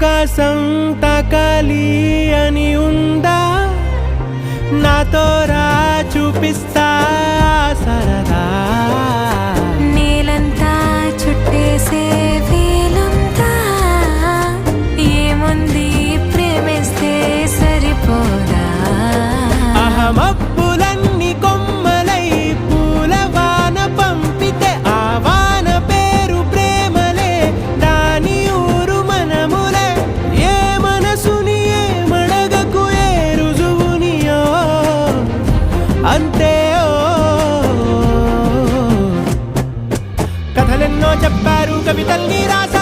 ఆకాశం తాకాలి అని ఉందా నాతో రా చూపిస్తా సరదా నేలంతా చుట్టేసే వేలుంతా ఏముంది ప్రేమిస్తే సరిపోదా అహమప్పులన్నీ కొమ్మలై పూలవాన పంపితే ఆ వాన పేరు ప్రేమలే దాని ఊరు మనములే ఏ మనసుని ఏ మడగకు ఏ రుజువునియో అంతే కథలెన్నో చెప్పారు కవితల్ని రాసా